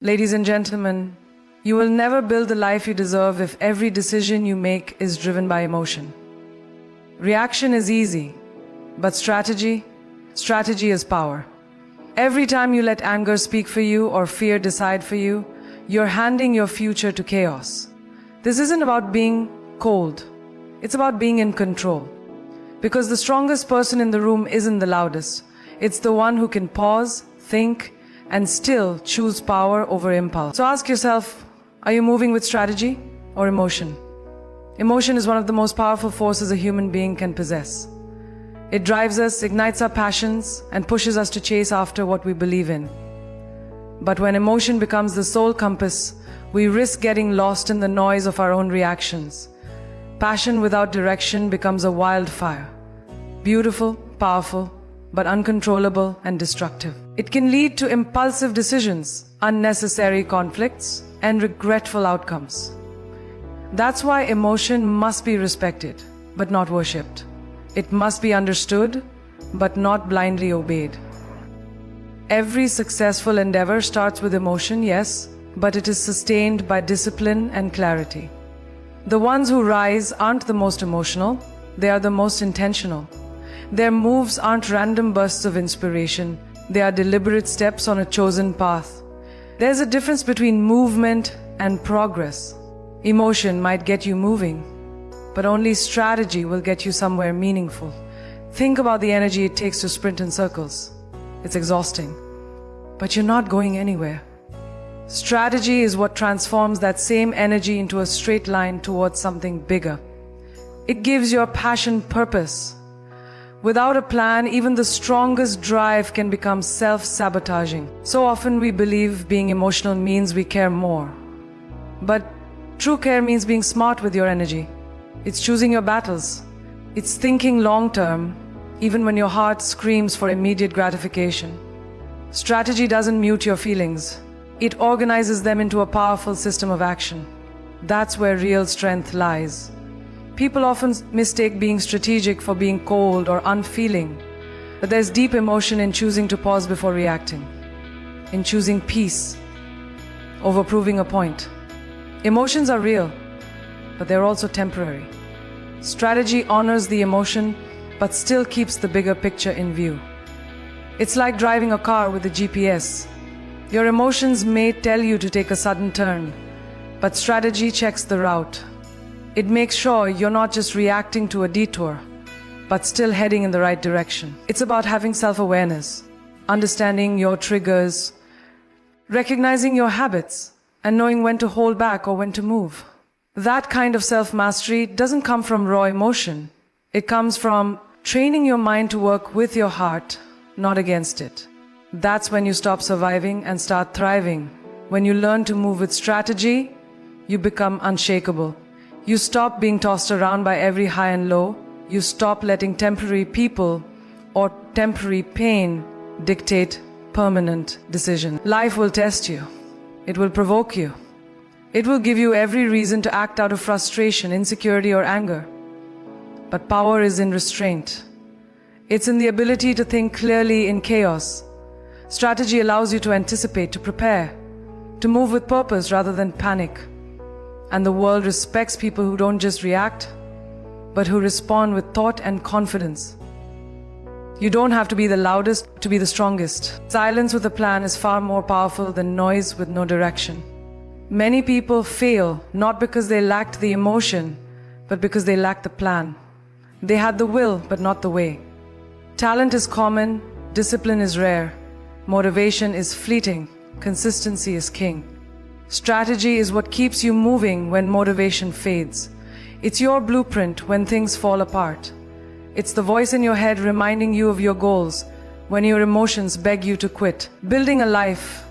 Ladies and gentlemen, you will never build the life you deserve if every decision you make is driven by emotion. Reaction is easy, but strategy is power. Every time you let anger speak for you or fear decide for you, you're handing your future to chaos. This isn't about being cold. It's about being in control. Because the strongest person in the room isn't the loudest. It's the one who can pause, think, and still choose power over impulse. So ask yourself, are you moving with strategy or emotion? Emotion is one of the most powerful forces a human being can possess. It drives us, ignites our passions, and pushes us to chase after what we believe in. But when emotion becomes the sole compass, we risk getting lost in the noise of our own reactions. Passion without direction becomes a wildfire. Beautiful, powerful, but uncontrollable and destructive. It can lead to impulsive decisions, unnecessary conflicts, and regretful outcomes. That's why emotion must be respected, but not worshipped. It must be understood, but not blindly obeyed. Every successful endeavor starts with emotion, yes, but it is sustained by discipline and clarity. The ones who rise aren't the most emotional, they are the most intentional. Their moves aren't random bursts of inspiration, they are deliberate steps on a chosen path. There's a difference between movement and progress. Emotion might get you moving, but only strategy will get you somewhere meaningful. Think about the energy it takes to sprint in circles. It's exhausting, but you're not going anywhere. Strategy is what transforms that same energy into a straight line towards something bigger. It gives your passion purpose. Without a plan, even the strongest drive can become self-sabotaging. So often we believe being emotional means we care more. But true care means being smart with your energy. It's choosing your battles. It's thinking long-term, even when your heart screams for immediate gratification. Strategy doesn't mute your feelings. It organizes them into a powerful system of action. That's where real strength lies. People often mistake being strategic for being cold or unfeeling, but there's deep emotion in choosing to pause before reacting, in choosing peace over proving a point. Emotions are real, but they're also temporary. Strategy honors the emotion, but still keeps the bigger picture in view. It's like driving a car with a GPS. Your emotions may tell you to take a sudden turn, but strategy checks the route. It makes sure you're not just reacting to a detour, but still heading in the right direction. It's about having self-awareness, understanding your triggers, recognizing your habits, and knowing when to hold back or when to move. That kind of self-mastery doesn't come from raw emotion. It comes from training your mind to work with your heart, not against it. That's when you stop surviving and start thriving. When you learn to move with strategy, you become unshakable. You stop being tossed around by every high and low. You stop letting temporary people or temporary pain dictate permanent decision. Life will test you. It will provoke you. It will give you every reason to act out of frustration, insecurity, or anger. But power is in restraint. It's in the ability to think clearly in chaos. Strategy allows you to anticipate, to prepare, to move with purpose rather than panic. And the world respects people who don't just react, but who respond with thought and confidence. You don't have to be the loudest to be the strongest. Silence with a plan is far more powerful than noise with no direction. Many people fail not because they lacked the emotion, but because they lacked the plan. They had the will, but not the way. Talent is common, discipline is rare, motivation is fleeting, consistency is king. Strategy is what keeps you moving when motivation fades. It's your blueprint when things fall apart. It's the voice in your head reminding you of your goals when your emotions beg you to quit. Building a life,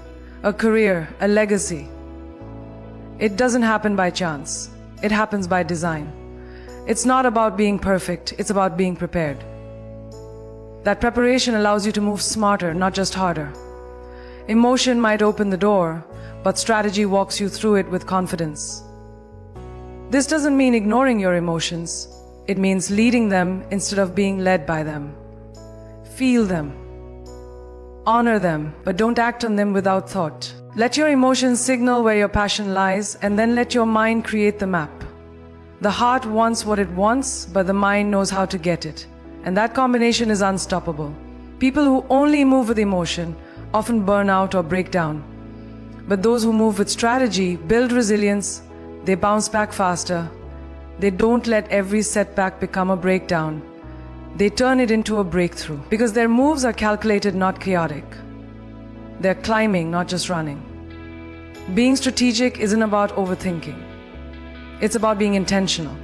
a career, a legacy. It doesn't happen by chance. It happens by design. It's not about being perfect, it's about being prepared. That preparation allows you to move smarter, not just harder. Emotion might open the door, but strategy walks you through it with confidence. This doesn't mean ignoring your emotions. It means leading them instead of being led by them. Feel them. Honor them, but don't act on them without thought. Let your emotions signal where your passion lies, and then let your mind create the map. The heart wants what it wants, but the mind knows how to get it. And that combination is unstoppable. People who only move with emotion often burn out or break down. But those who move with strategy build resilience, they bounce back faster. They don't let every setback become a breakdown. They turn it into a breakthrough. Because their moves are calculated, not chaotic. They're climbing, not just running. Being strategic isn't about overthinking. It's about being intentional.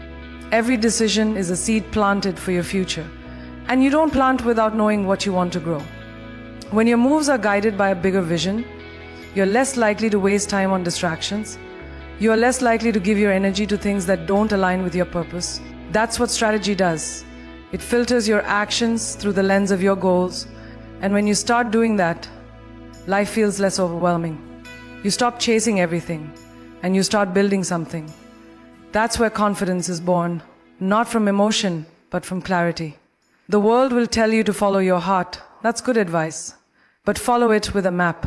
Every decision is a seed planted for your future. And you don't plant without knowing what you want to grow. When your moves are guided by a bigger vision, you're less likely to waste time on distractions. You're less likely to give your energy to things that don't align with your purpose. That's what strategy does. It filters your actions through the lens of your goals. And when you start doing that, life feels less overwhelming. You stop chasing everything and you start building something. That's where confidence is born, not from emotion, but from clarity. The world will tell you to follow your heart. That's good advice. But follow it with a map.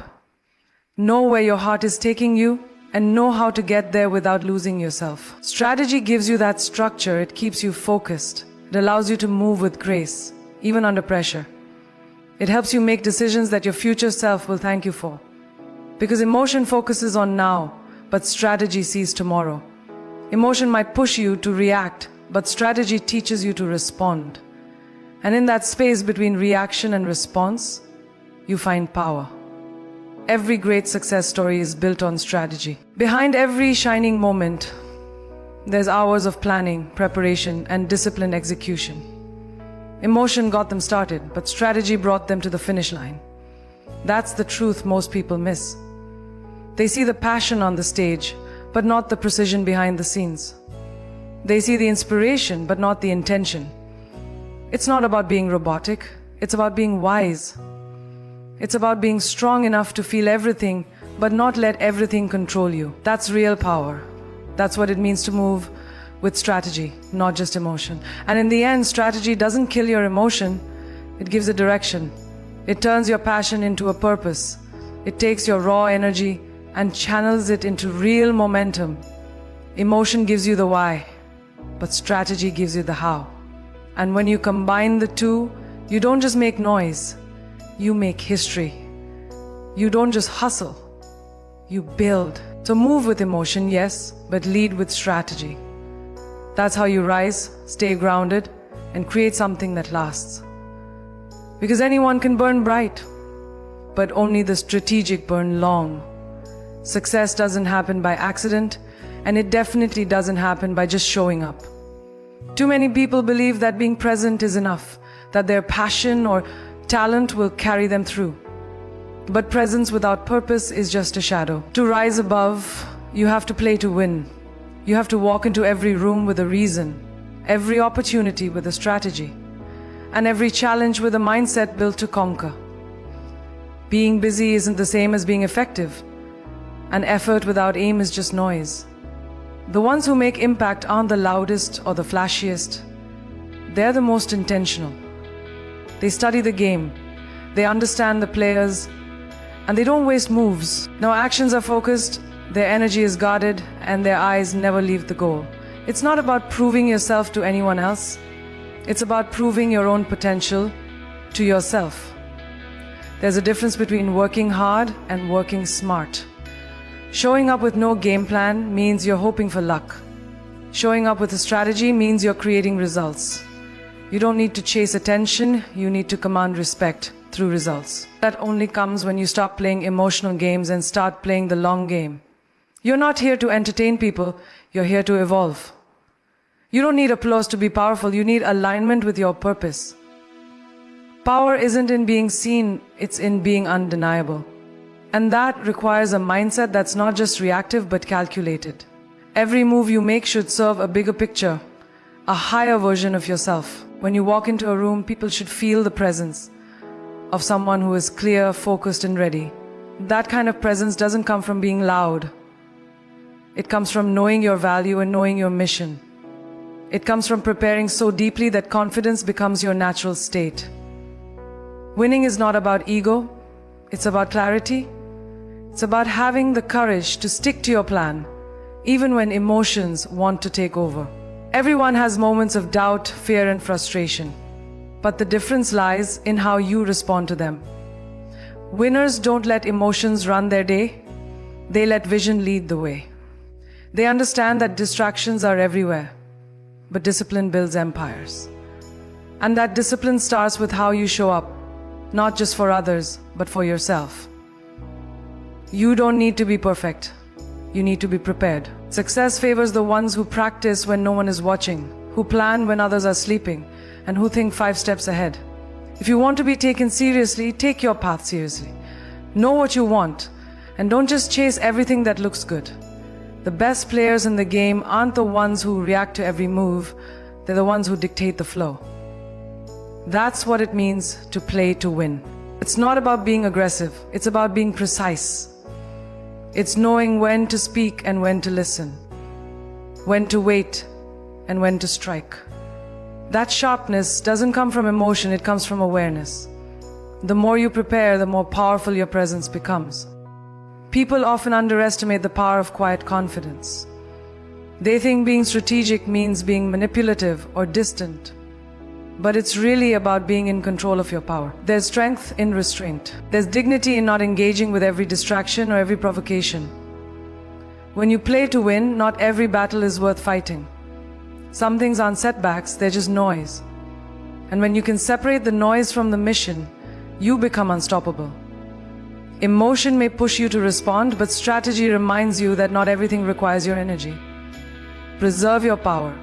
Know where your heart is taking you and know how to get there without losing yourself. Strategy gives you that structure. It keeps you focused. It allows you to move with grace, even under pressure. It helps you make decisions that your future self will thank you for. Because emotion focuses on now, but strategy sees tomorrow. Emotion might push you to react, but strategy teaches you to respond. And in that space between reaction and response, you find power. Every great success story is built on strategy. Behind every shining moment, there's hours of planning, preparation, and disciplined execution. Emotion got them started, but strategy brought them to the finish line. That's the truth most people miss. They see the passion on the stage, but not the precision behind the scenes. They see the inspiration, but not the intention. It's not about being robotic, it's about being wise. It's about being strong enough to feel everything, but not let everything control you. That's real power. That's what it means to move with strategy, not just emotion. And in the end, strategy doesn't kill your emotion, it gives a direction. It turns your passion into a purpose. It takes your raw energy and channels it into real momentum. Emotion gives you the why, but strategy gives you the how. And when you combine the two, you don't just make noise, you make history. You don't just hustle, you build. So move with emotion, yes, but lead with strategy. That's how you rise, stay grounded, and create something that lasts. Because anyone can burn bright, but only the strategic burn long. Success doesn't happen by accident, and it definitely doesn't happen by just showing up. Too many people believe that being present is enough, that their passion or talent will carry them through. But presence without purpose is just a shadow. To rise above, you have to play to win. You have to walk into every room with a reason, every opportunity with a strategy, and every challenge with a mindset built to conquer. Being busy isn't the same as being effective, and effort without aim is just noise. The ones who make impact aren't the loudest or the flashiest. They're the most intentional. They study the game, they understand the players, and they don't waste moves. No, actions are focused, their energy is guarded, and their eyes never leave the goal. It's not about proving yourself to anyone else. It's about proving your own potential to yourself. There's a difference between working hard and working smart. Showing up with no game plan means you're hoping for luck. Showing up with a strategy means you're creating results. You don't need to chase attention, you need to command respect through results. That only comes when you stop playing emotional games and start playing the long game. You're not here to entertain people, you're here to evolve. You don't need applause to be powerful, you need alignment with your purpose. Power isn't in being seen, it's in being undeniable. And that requires a mindset that's not just reactive but calculated. Every move you make should serve a bigger picture, a higher version of yourself. When you walk into a room, people should feel the presence of someone who is clear, focused, and ready. That kind of presence doesn't come from being loud. It comes from knowing your value and knowing your mission. It comes from preparing so deeply that confidence becomes your natural state. Winning is not about ego, It's about clarity. It's about having the courage to stick to your plan, even when emotions want to take over. Everyone has moments of doubt, fear, and frustration, but the difference lies in how you respond to them. Winners don't let emotions run their day, they let vision lead the way. They understand that distractions are everywhere, but discipline builds empires. And that discipline starts with how you show up, not just for others, but for yourself. You don't need to be perfect. You need to be prepared. Success favors the ones who practice when no one is watching, who plan when others are sleeping, and who think 5 steps ahead. If you want to be taken seriously, take your path seriously. Know what you want, and don't just chase everything that looks good. The best players in the game aren't the ones who react to every move, they're the ones who dictate the flow. That's what it means to play to win. It's not about being aggressive, it's about being precise. It's knowing when to speak and when to listen, when to wait and when to strike. That sharpness doesn't come from emotion, it comes from awareness. The more you prepare, the more powerful your presence becomes. People often underestimate the power of quiet confidence. They think being strategic means being manipulative or distant. But it's really about being in control of your power. There's strength in restraint. There's dignity in not engaging with every distraction or every provocation. When you play to win, not every battle is worth fighting. Some things aren't setbacks, they're just noise. And when you can separate the noise from the mission, you become unstoppable. Emotion may push you to respond, but strategy reminds you that not everything requires your energy. Preserve your power.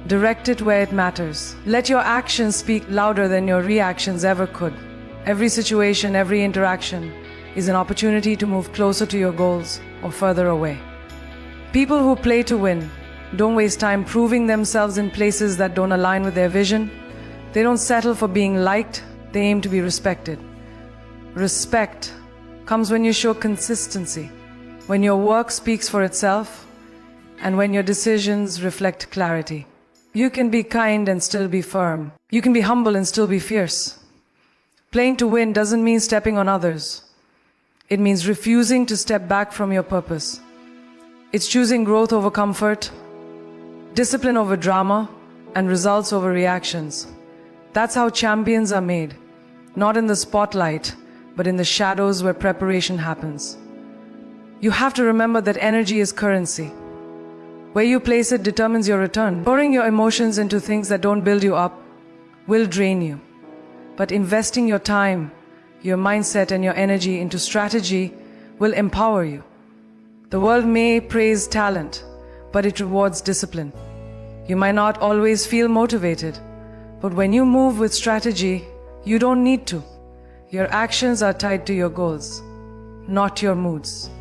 Direct it where it matters. Let your actions speak louder than your reactions ever could. Every situation, every interaction is an opportunity to move closer to your goals or further away. People who play to win don't waste time proving themselves in places that don't align with their vision. They don't settle for being liked, they aim to be respected. Respect comes when you show consistency, when your work speaks for itself, and when your decisions reflect clarity. You can be kind and still be firm. You can be humble and still be fierce. Playing to win doesn't mean stepping on others. It means refusing to step back from your purpose. It's choosing growth over comfort, discipline over drama, and results over reactions. That's how champions are made. Not in the spotlight, but in the shadows where preparation happens. You have to remember that energy is currency. Where you place it determines your return. Pouring your emotions into things that don't build you up will drain you. But investing your time, your mindset, and your energy into strategy will empower you. The world may praise talent, but it rewards discipline. You might not always feel motivated, but when you move with strategy, you don't need to. Your actions are tied to your goals, not your moods.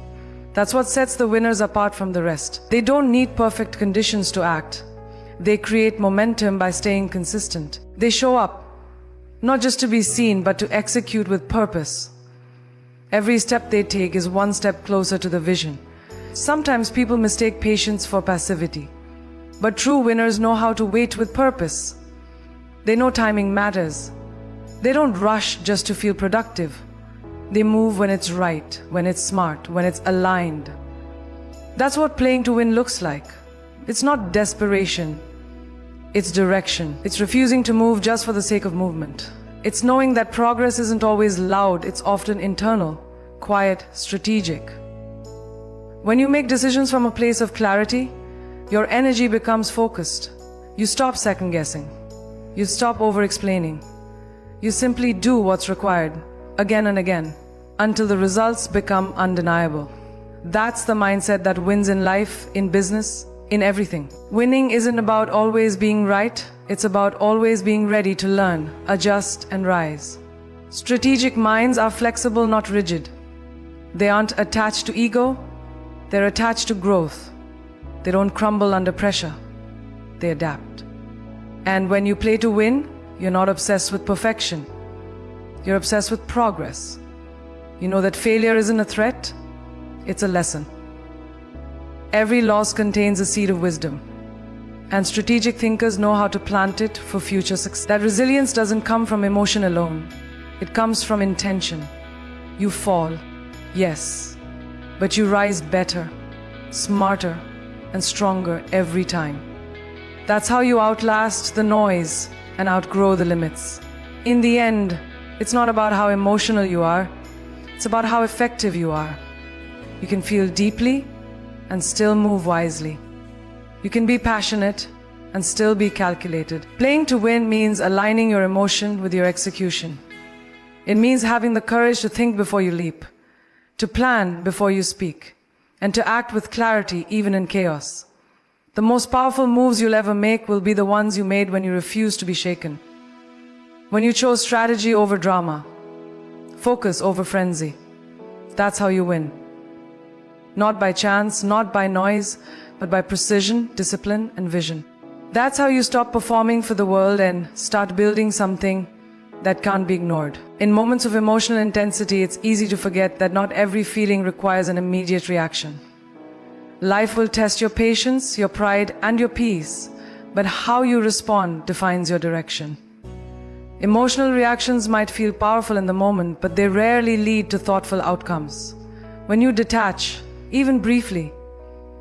That's what sets the winners apart from the rest. They don't need perfect conditions to act. They create momentum by staying consistent. They show up, not just to be seen, but to execute with purpose. Every step they take is one step closer to the vision. Sometimes people mistake patience for passivity, but true winners know how to wait with purpose. They know timing matters. They don't rush just to feel productive. They move when it's right, when it's smart, when it's aligned. That's what playing to win looks like. It's not desperation. It's direction. It's refusing to move just for the sake of movement. It's knowing that progress isn't always loud, it's often internal, quiet, strategic. When you make decisions from a place of clarity, your energy becomes focused. You stop second-guessing. You stop over-explaining. You simply do what's required, again and again, until the results become undeniable. That's the mindset that wins in life, in business, in everything. Winning isn't about always being right, it's about always being ready to learn, adjust, and rise. Strategic minds are flexible, not rigid. They aren't attached to ego, they're attached to growth. They don't crumble under pressure, they adapt. And when you play to win, you're not obsessed with perfection. You're obsessed with progress. You know that failure isn't a threat, it's a lesson. Every loss contains a seed of wisdom, and strategic thinkers know how to plant it for future success. That resilience doesn't come from emotion alone, it comes from intention. You fall, yes, but you rise better, smarter, and stronger every time. That's how you outlast the noise and outgrow the limits. In the end, it's not about how emotional you are, it's about how effective you are. You can feel deeply and still move wisely. You can be passionate and still be calculated. Playing to win means aligning your emotion with your execution. It means having the courage to think before you leap, to plan before you speak, and to act with clarity even in chaos. The most powerful moves you'll ever make will be the ones you made when you refused to be shaken. When you chose strategy over drama, focus over frenzy. That's how you win. Not by chance, not by noise, but by precision, discipline, and vision. That's how you stop performing for the world and start building something that can't be ignored. In moments of emotional intensity, it's easy to forget that not every feeling requires an immediate reaction. Life will test your patience, your pride, and your peace, but how you respond defines your direction. Emotional reactions might feel powerful in the moment, but they rarely lead to thoughtful outcomes. When you detach, even briefly,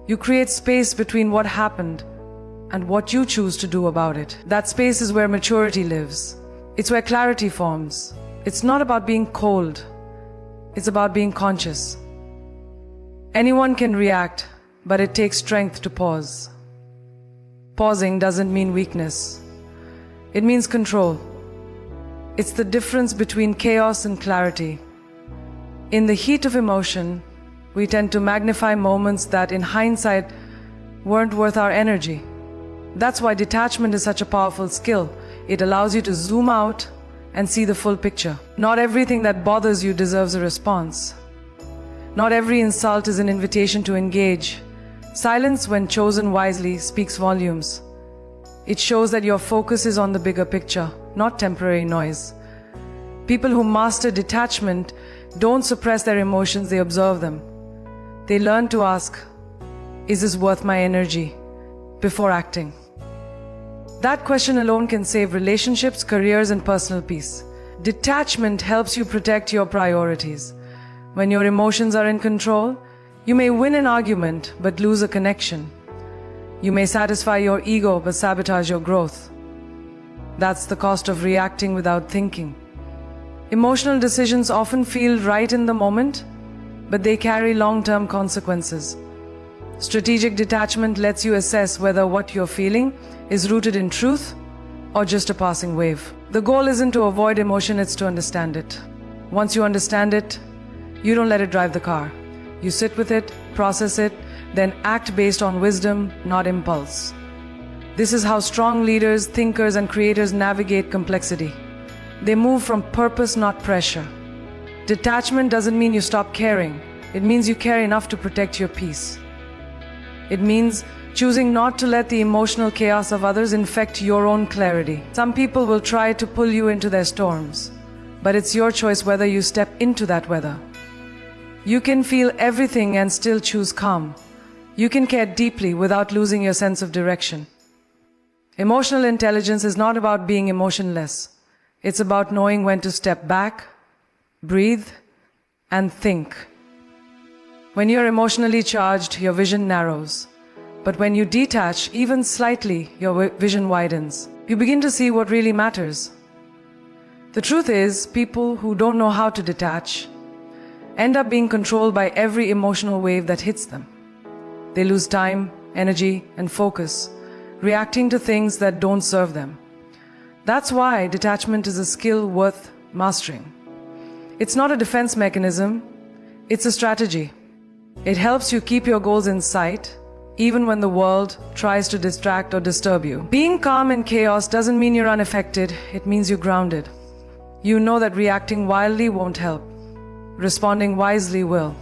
you create space between what happened and what you choose to do about it. That space is where maturity lives. It's where clarity forms. It's not about being cold. It's about being conscious. Anyone can react, but it takes strength to pause. Pausing doesn't mean weakness. It means control. It's the difference between chaos and clarity. In the heat of emotion, we tend to magnify moments that in hindsight weren't worth our energy. That's why detachment is such a powerful skill. It allows you to zoom out and see the full picture. Not everything that bothers you deserves a response. Not every insult is an invitation to engage. Silence, when chosen wisely, speaks volumes. It shows that your focus is on the bigger picture, not temporary noise. People who master detachment don't suppress their emotions, they observe them. They learn to ask, is this worth my energy? Before acting. That question alone can save relationships, careers, and personal peace. Detachment helps you protect your priorities. When your emotions are in control, you may win an argument but lose a connection. You may satisfy your ego but sabotage your growth. That's the cost of reacting without thinking. Emotional decisions often feel right in the moment, but they carry long-term consequences. Strategic detachment lets you assess whether what you're feeling is rooted in truth or just a passing wave. The goal isn't to avoid emotion, it's to understand it. Once you understand it, you don't let it drive the car. You sit with it, process it, then act based on wisdom, not impulse. This is how strong leaders, thinkers, and creators navigate complexity. They move from purpose, not pressure. Detachment doesn't mean you stop caring. It means you care enough to protect your peace. It means choosing not to let the emotional chaos of others infect your own clarity. Some people will try to pull you into their storms, but it's your choice whether you step into that weather. You can feel everything and still choose calm. You can care deeply without losing your sense of direction. Emotional intelligence is not about being emotionless. It's about knowing when to step back, breathe, and think. When you're emotionally charged, your vision narrows. But when you detach, even slightly, your vision widens. You begin to see what really matters. The truth is, people who don't know how to detach end up being controlled by every emotional wave that hits them. They lose time, energy, and focus, reacting to things that don't serve them. That's why detachment is a skill worth mastering. It's not a defense mechanism, it's a strategy. It helps you keep your goals in sight, even when the world tries to distract or disturb you. Being calm in chaos doesn't mean you're unaffected, it means you're grounded. You know that reacting wildly won't help. Responding wisely will.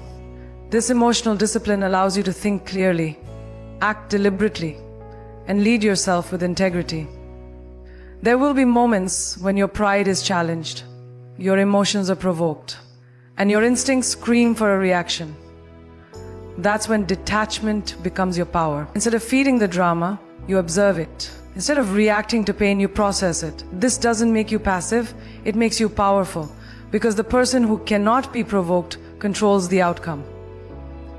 This emotional discipline allows you to think clearly, act deliberately, and lead yourself with integrity. There will be moments when your pride is challenged, your emotions are provoked, and your instincts scream for a reaction. That's when detachment becomes your power. Instead of feeding the drama, you observe it. Instead of reacting to pain, you process it. This doesn't make you passive, it makes you powerful. because the person who cannot be provoked controls the outcome.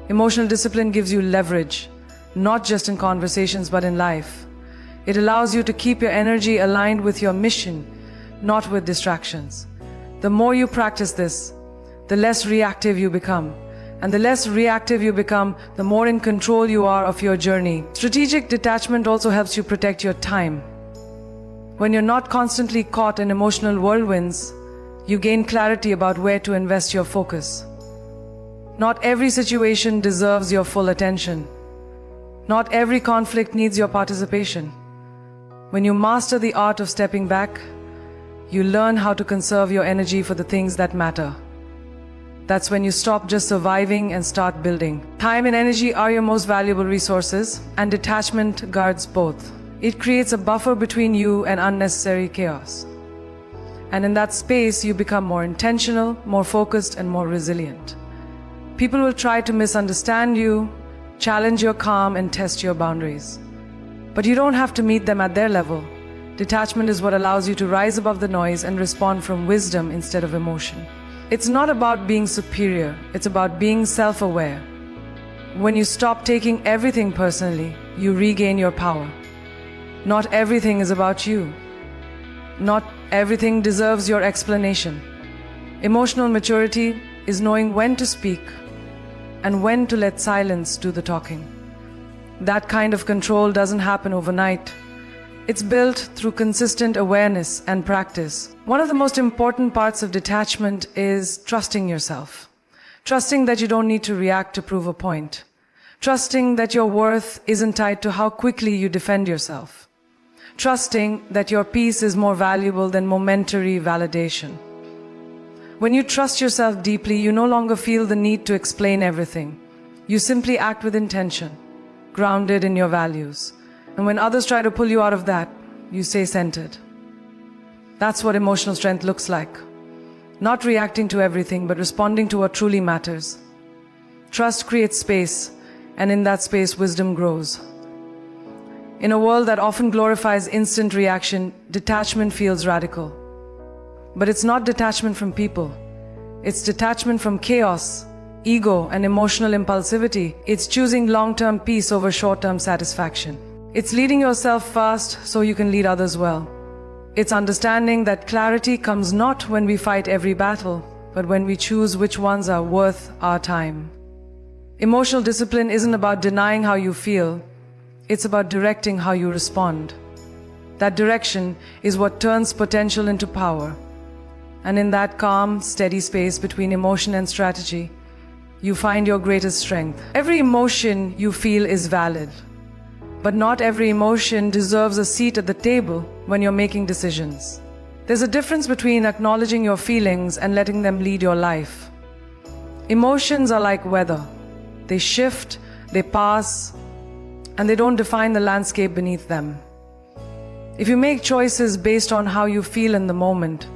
Emotional discipline gives you leverage, not just in conversations but in life. It allows you to keep your energy aligned with your mission, not with distractions. The more you practice this, the less reactive you become. And the less reactive you become, the more in control you are of your journey. Strategic detachment also helps you protect your time. When you're not constantly caught in emotional whirlwinds, you gain clarity about where to invest your focus. Not every situation deserves your full attention. Not every conflict needs your participation. When you master the art of stepping back, you learn how to conserve your energy for the things that matter. That's when you stop just surviving and start building. Time and energy are your most valuable resources, and detachment guards both. It creates a buffer between you and unnecessary chaos. And in that space, you become more intentional, more focused, and more resilient. People will try to misunderstand you, challenge your calm, and test your boundaries. But you don't have to meet them at their level. Detachment is what allows you to rise above the noise and respond from wisdom instead of emotion. It's not about being superior, it's about being self-aware. When you stop taking everything personally, you regain your power. Not everything is about you. Not everything deserves your explanation. Emotional maturity is knowing when to speak and when to let silence do the talking. That kind of control doesn't happen overnight. It's built through consistent awareness and practice. One of the most important parts of detachment is trusting yourself. Trusting that you don't need to react to prove a point. Trusting that your worth isn't tied to how quickly you defend yourself. Trusting that your peace is more valuable than momentary validation. When you trust yourself deeply, you no longer feel the need to explain everything. You simply act with intention, grounded in your values. And when others try to pull you out of that, you stay centered. That's what emotional strength looks like. Not reacting to everything, but responding to what truly matters. Trust creates space, and in that space, wisdom grows. In a world that often glorifies instant reaction, detachment feels radical. But it's not detachment from people. It's detachment from chaos, ego, and emotional impulsivity. It's choosing long-term peace over short-term satisfaction. It's leading yourself fast so you can lead others well. It's understanding that clarity comes not when we fight every battle, but when we choose which ones are worth our time. Emotional discipline isn't about denying how you feel. It's about directing how you respond. That direction is what turns potential into power. And in that calm, steady space between emotion and strategy, you find your greatest strength. Every emotion you feel is valid. But not every emotion deserves a seat at the table when you're making decisions. There's a difference between acknowledging your feelings and letting them lead your life. Emotions are like weather. They shift, they pass, and they don't define the landscape beneath them. If you make choices based on how you feel in the moment,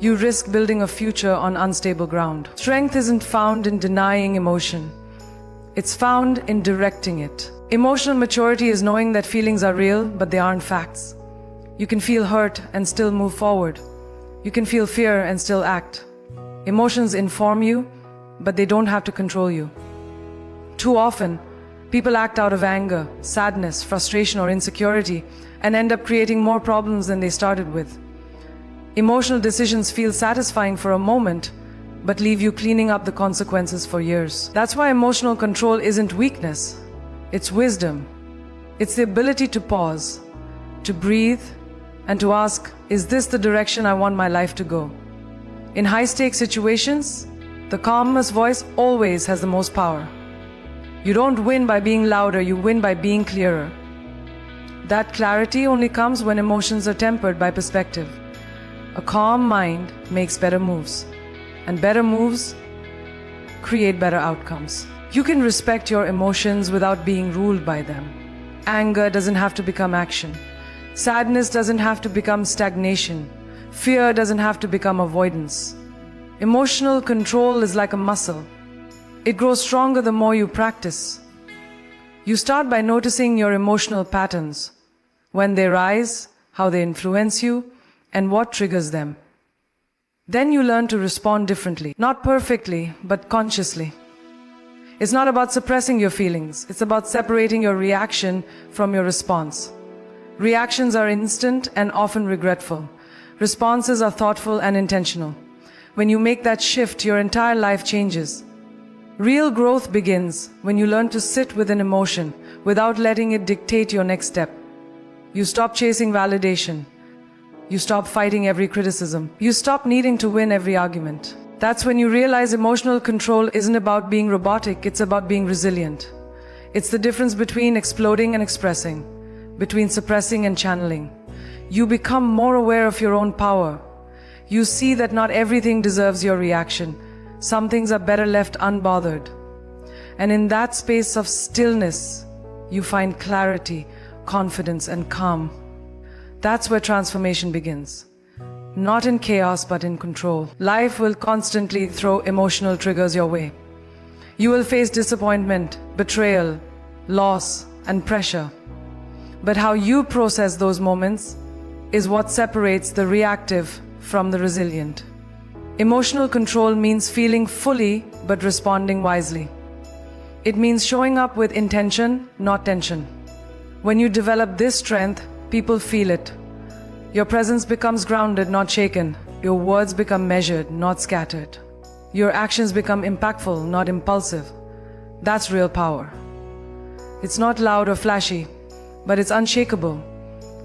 you risk building a future on unstable ground. Strength isn't found in denying emotion. It's found in directing it. Emotional maturity is knowing that feelings are real, but they aren't facts. You can feel hurt and still move forward. You can feel fear and still act. Emotions inform you, but they don't have to control you. Too often, people act out of anger, sadness, frustration, or insecurity and end up creating more problems than they started with. Emotional decisions feel satisfying for a moment, but leave you cleaning up the consequences for years. That's why emotional control isn't weakness. It's wisdom. It's the ability to pause, to breathe, and to ask, is this the direction I want my life to go? In high-stakes situations, the calmest voice always has the most power. You don't win by being louder, you win by being clearer. That clarity only comes when emotions are tempered by perspective. A calm mind makes better moves, and better moves create better outcomes. You can respect your emotions without being ruled by them. Anger doesn't have to become action. Sadness doesn't have to become stagnation. Fear doesn't have to become avoidance. Emotional control is like a muscle. It grows stronger the more you practice. You start by noticing your emotional patterns, when they rise, how they influence you, and what triggers them. Then you learn to respond differently. Not perfectly, but consciously. It's not about suppressing your feelings. It's about separating your reaction from your response. Reactions are instant and often regretful. Responses are thoughtful and intentional. When you make that shift, your entire life changes. Real growth begins when you learn to sit with an emotion without letting it dictate your next step. You stop chasing validation. You stop fighting every criticism. You stop needing to win every argument. That's when you realize emotional control isn't about being robotic, it's about being resilient. It's the difference between exploding and expressing, between suppressing and channeling. You become more aware of your own power. You see that not everything deserves your reaction. Some things are better left unbothered. And in that space of stillness, you find clarity, confidence, and calm. That's where transformation begins. Not in chaos, but in control. Life will constantly throw emotional triggers your way. You will face disappointment, betrayal, loss, and pressure. But how you process those moments is what separates the reactive from the resilient. Emotional control means feeling fully but responding wisely. It means showing up with intention, not tension. When you develop this strength, people feel it. Your presence becomes grounded, not shaken. Your words become measured, not scattered. Your actions become impactful, not impulsive. That's real power. It's not loud or flashy, but it's unshakable.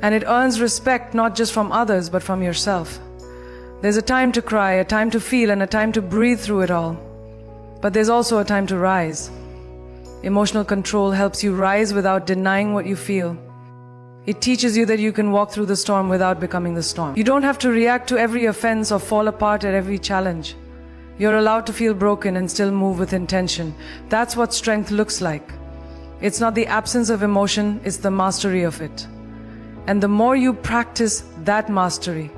And it earns respect not just from others, but from yourself. There's a time to cry, a time to feel, and a time to breathe through it all. But there's also a time to rise. Emotional control helps you rise without denying what you feel. It teaches you that you can walk through the storm without becoming the storm. You don't have to react to every offense or fall apart at every challenge. You're allowed to feel broken and still move with intention. That's what strength looks like. It's not the absence of emotion, it's the mastery of it. And the more you practice that mastery,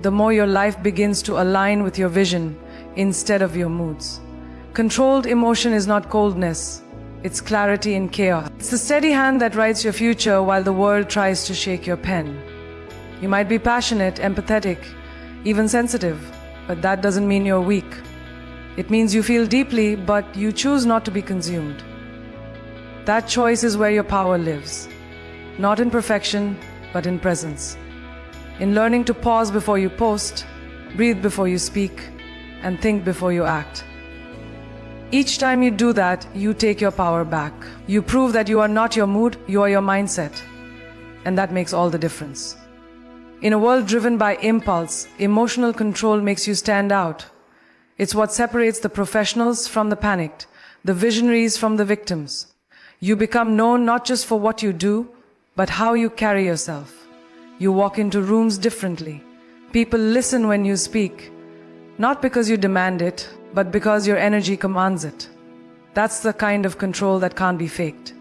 the more your life begins to align with your vision instead of your moods. Controlled emotion is not coldness. It's clarity in chaos. It's the steady hand that writes your future while the world tries to shake your pen. You might be passionate, empathetic, even sensitive, but that doesn't mean you're weak. It means you feel deeply, but you choose not to be consumed. That choice is where your power lives. Not in perfection, but in presence. In learning to pause before you post, breathe before you speak, and think before you act. Each time you do that, you take your power back. You prove that you are not your mood, you are your mindset. And that makes all the difference. In a world driven by impulse, emotional control makes you stand out. It's what separates the professionals from the panicked, the visionaries from the victims. You become known not just for what you do, but how you carry yourself. You walk into rooms differently. People listen when you speak, not because you demand it, but because your energy commands it. That's the kind of control that can't be faked.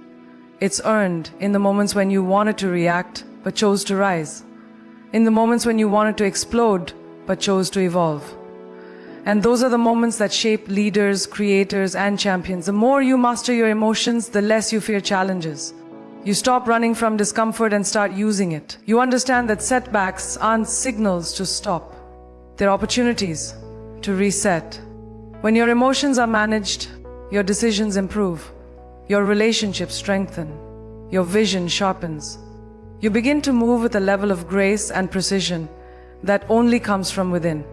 It's earned in the moments when you wanted to react, but chose to rise. In the moments when you wanted to explode, but chose to evolve. And those are the moments that shape leaders, creators, and champions. The more you master your emotions, the less you fear challenges. You stop running from discomfort and start using it. You understand that setbacks aren't signals to stop. They're opportunities to reset. When your emotions are managed, your decisions improve. Your relationships strengthen. Your vision sharpens. You begin to move with a level of grace and precision that only comes from within.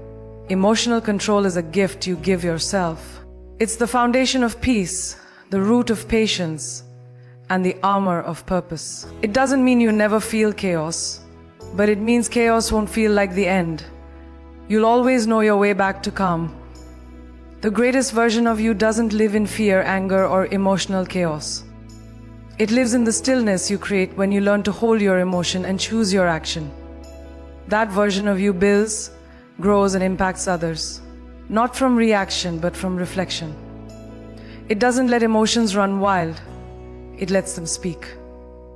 Emotional control is a gift you give yourself. It's the foundation of peace, the root of patience, and the armor of purpose. It doesn't mean you never feel chaos, but it means chaos won't feel like the end. You'll always know your way back to calm. The greatest version of you doesn't live in fear, anger, or emotional chaos. It lives in the stillness you create when you learn to hold your emotion and choose your action. That version of you builds, grows, and impacts others. Not from reaction, but from reflection. It doesn't let emotions run wild. It lets them speak,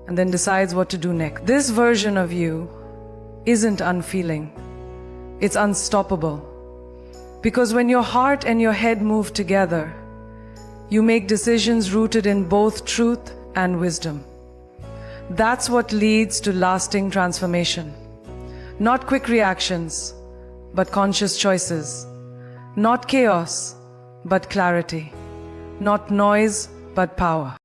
and then decides what to do next. This version of you isn't unfeeling. It's unstoppable. Because when your heart and your head move together, you make decisions rooted in both truth and wisdom. That's what leads to lasting transformation. Not quick reactions, but conscious choices. Not chaos, but clarity. Not noise, but power.